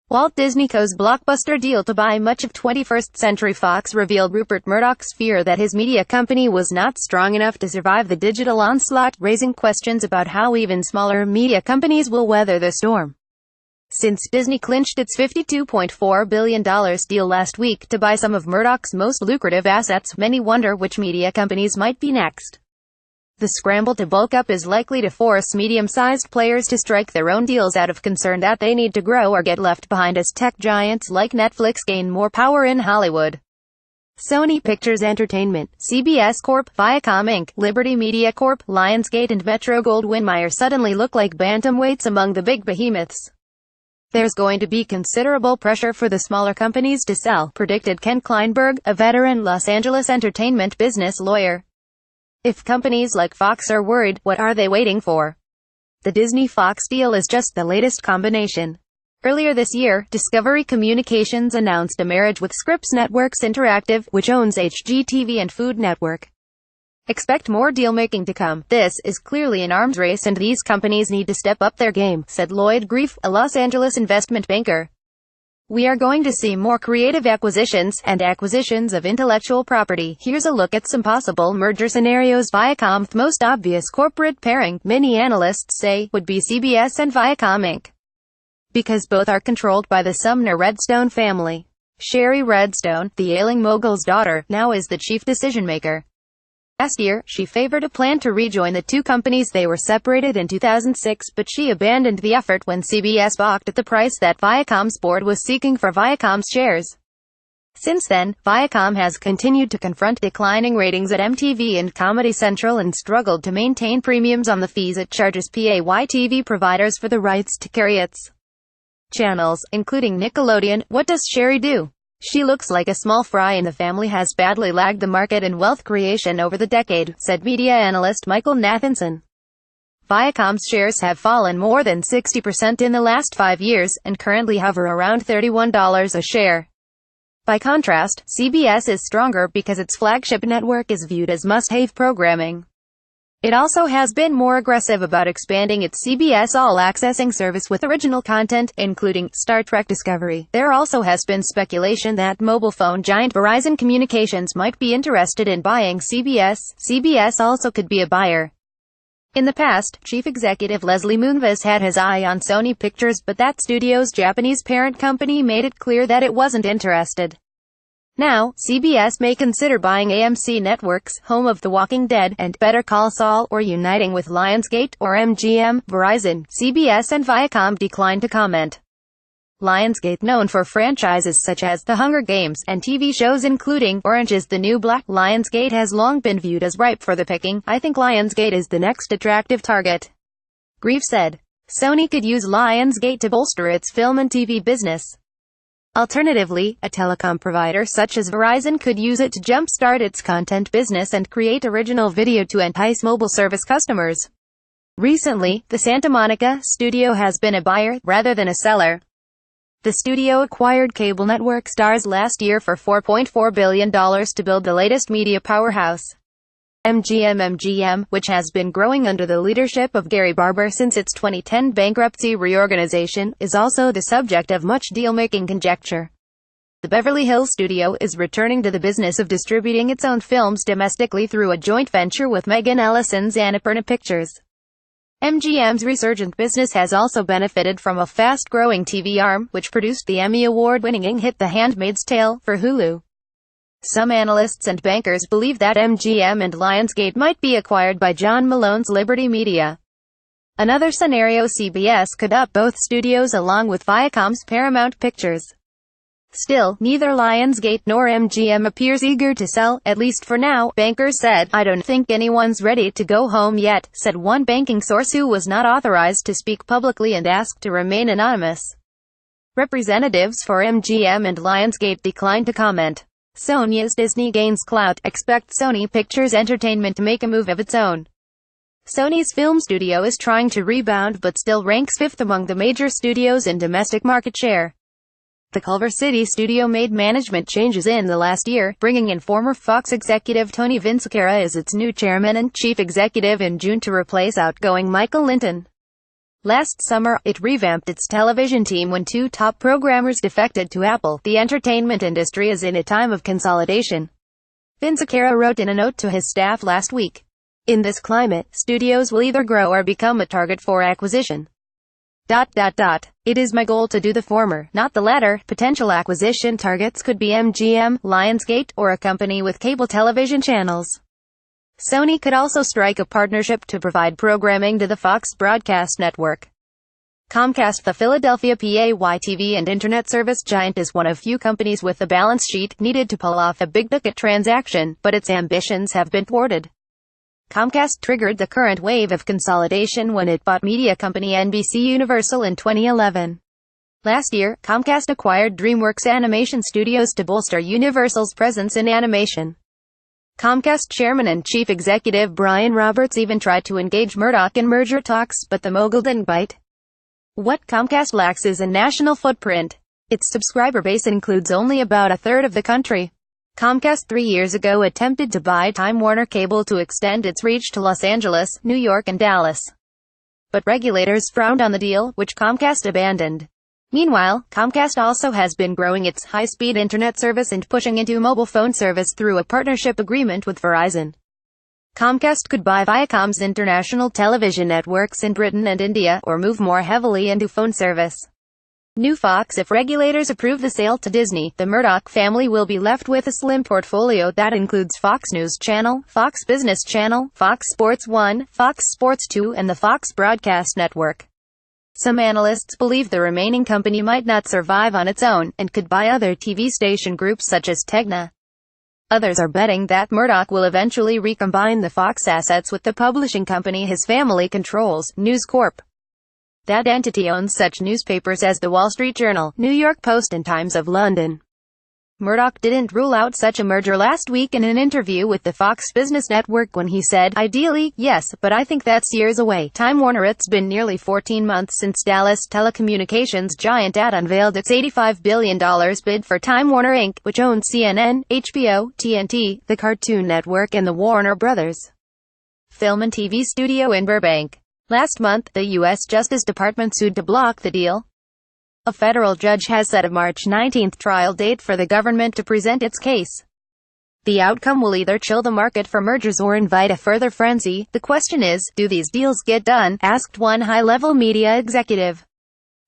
Walt Disney Co's blockbuster deal to buy much of 21st Century Fox revealed Rupert Murdoch's fear that his media company was not strong enough to survive the digital onslaught, raising questions about how even smaller media companies will weather the storm. Since Disney clinched its $52.4 billion deal last week to buy some of Murdoch's most lucrative assets, many wonder which media companies might be next. The scramble to bulk up is likely to force medium-sized players to strike their own deals out of concern that they need to grow or get left behind as tech giants like Netflix gain more power in Hollywood. Sony Pictures Entertainment, CBS Corp., Viacom Inc., Liberty Media Corp., Lionsgate and Metro-Goldwyn-Mayer suddenly look like bantamweights among the big behemoths. There's going to be considerable pressure for the smaller companies to sell, predicted Ken Kleinberg, a veteran Los Angeles entertainment business lawyer. If companies like Fox are worried, what are they waiting for? The Disney-Fox deal is just the latest combination. Earlier this year, Discovery Communications announced a marriage with Scripps Networks Interactive, which owns HGTV and Food Network. Expect more deal-making to come. This is clearly an arms race and these companies need to step up their game, said Lloyd Grief, a Los Angeles investment banker. We are going to see more creative acquisitions, and acquisitions of intellectual property. Here's a look at some possible merger scenarios. Viacom's most obvious corporate pairing, many analysts say, would be CBS and Viacom Inc. Because both are controlled by the Sumner Redstone family. Sherry Redstone, the ailing mogul's daughter, now is the chief decision-maker. Last year, she favored a plan to rejoin the two companies. They were separated in 2006, but she abandoned the effort when CBS balked at the price that Viacom's board was seeking for Viacom's shares. Since then, Viacom has continued to confront declining ratings at MTV and Comedy Central and struggled to maintain premiums on the fees it charges pay TV providers for the rights to carry its channels, including Nickelodeon. What does Sherry do? She looks like a small fry and the family has badly lagged the market in wealth creation over the decade, said media analyst Michael Nathanson. Viacom's shares have fallen more than 60% in the last 5 years, and currently hover around $31 a share. By contrast, CBS is stronger because its flagship network is viewed as must-have programming. It also has been more aggressive about expanding its CBS All-Accessing service with original content, including Star Trek Discovery. There also has been speculation that mobile phone giant Verizon Communications might be interested in buying CBS. CBS also could be a buyer. In the past, Chief Executive Leslie Moonves had his eye on Sony Pictures, but that studio's Japanese parent company made it clear that it wasn't interested. Now, CBS may consider buying AMC Networks, home of The Walking Dead, and Better Call Saul, or uniting with Lionsgate, or MGM. Verizon, CBS and Viacom declined to comment. Lionsgate, known for franchises such as The Hunger Games, and TV shows including Orange is the New Black. Lionsgate has long been viewed as ripe for the picking. I think Lionsgate is the next attractive target. Grief said. Sony could use Lionsgate to bolster its film and TV business. Alternatively, a telecom provider such as Verizon could use it to jumpstart its content business and create original video to entice mobile service customers. Recently, the Santa Monica studio has been a buyer, rather than a seller. The studio acquired cable network Starz last year for $4.4 billion to build the latest media powerhouse. MGM, which has been growing under the leadership of Gary Barber since its 2010 bankruptcy reorganization, is also the subject of much deal-making conjecture. The Beverly Hills studio is returning to the business of distributing its own films domestically through a joint venture with Megan Ellison's Annapurna Pictures. MGM's resurgent business has also benefited from a fast-growing TV arm, which produced the Emmy Award-winning hit The Handmaid's Tale for Hulu. Some analysts and bankers believe that MGM and Lionsgate might be acquired by John Malone's Liberty Media. Another scenario, CBS could up both studios along with Viacom's Paramount Pictures. Still, neither Lionsgate nor MGM appears eager to sell, at least for now, bankers said. I don't think anyone's ready to go home yet, said one banking source who was not authorized to speak publicly and asked to remain anonymous. Representatives for MGM and Lionsgate declined to comment. Sony's Disney gains clout. Expect Sony Pictures Entertainment to make a move of its own. Sony's film studio is trying to rebound but still ranks 5th among the major studios in domestic market share. The Culver City studio made management changes in the last year, bringing in former Fox executive Tony Vinciquerra as its new chairman and chief executive in June to replace outgoing Michael Linton. Last summer, it revamped its television team when two top programmers defected to Apple. The entertainment industry is in a time of consolidation, Vince Zampella wrote in a note to his staff last week. In this climate, studios will either grow or become a target for acquisition. It is my goal to do the former, not the latter. Potential acquisition targets could be MGM, Lionsgate, or a company with cable television channels. Sony could also strike a partnership to provide programming to the Fox broadcast network. Comcast, the Philadelphia pay-TV and internet service giant, is one of few companies with the balance sheet needed to pull off a big-ticket transaction, but its ambitions have been thwarted. Comcast triggered the current wave of consolidation when it bought media company NBC Universal in 2011. Last year, Comcast acquired DreamWorks Animation Studios to bolster Universal's presence in animation. Comcast chairman and chief executive Brian Roberts even tried to engage Murdoch in merger talks, but the mogul didn't bite. What Comcast lacks is a national footprint. Its subscriber base includes only about a third of the country. Comcast 3 years ago attempted to buy Time Warner Cable to extend its reach to Los Angeles, New York and Dallas. But regulators frowned on the deal, which Comcast abandoned. Meanwhile, Comcast also has been growing its high-speed internet service and pushing into mobile phone service through a partnership agreement with Verizon. Comcast could buy Viacom's international television networks in Britain and India, or move more heavily into phone service. New Fox. If regulators approve the sale to Disney, the Murdoch family will be left with a slim portfolio that includes Fox News Channel, Fox Business Channel, Fox Sports 1, Fox Sports 2, and the Fox Broadcast Network. Some analysts believe the remaining company might not survive on its own, and could buy other TV station groups such as Tegna. Others are betting that Murdoch will eventually recombine the Fox assets with the publishing company his family controls, News Corp. That entity owns such newspapers as The Wall Street Journal, New York Post and Times of London. Murdoch didn't rule out such a merger last week in an interview with the Fox Business Network when he said, "Ideally, yes, but I think that's years away." Time Warner. It's been nearly 14 months since Dallas telecommunications giant AT unveiled its $85 billion bid for Time Warner Inc., which owns CNN, HBO, TNT, the Cartoon Network and the Warner Brothers Film and TV studio in Burbank. Last month, the U.S. Justice Department sued to block the deal. A federal judge has set a March 19 trial date for the government to present its case. The outcome will either chill the market for mergers or invite a further frenzy. The question is, do these deals get done? Asked one high-level media executive.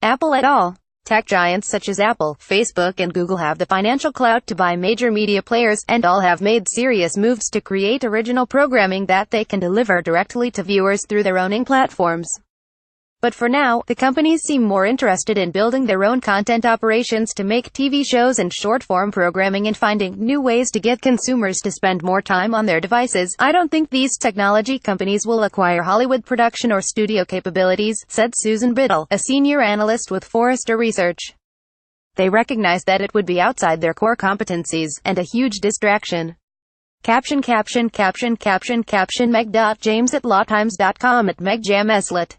Apple et al. Tech giants such as Apple, Facebook and Google have the financial clout to buy major media players, and all have made serious moves to create original programming that they can deliver directly to viewers through their owning platforms. But for now, the companies seem more interested in building their own content operations to make TV shows and short-form programming and finding new ways to get consumers to spend more time on their devices. "I don't think these technology companies will acquire Hollywood production or studio capabilities," said Susan Biddle, a senior analyst with Forrester Research. "They recognize that it would be outside their core competencies, and a huge distraction." Meg.James at lawtimes.com at Meg Jam Eslet.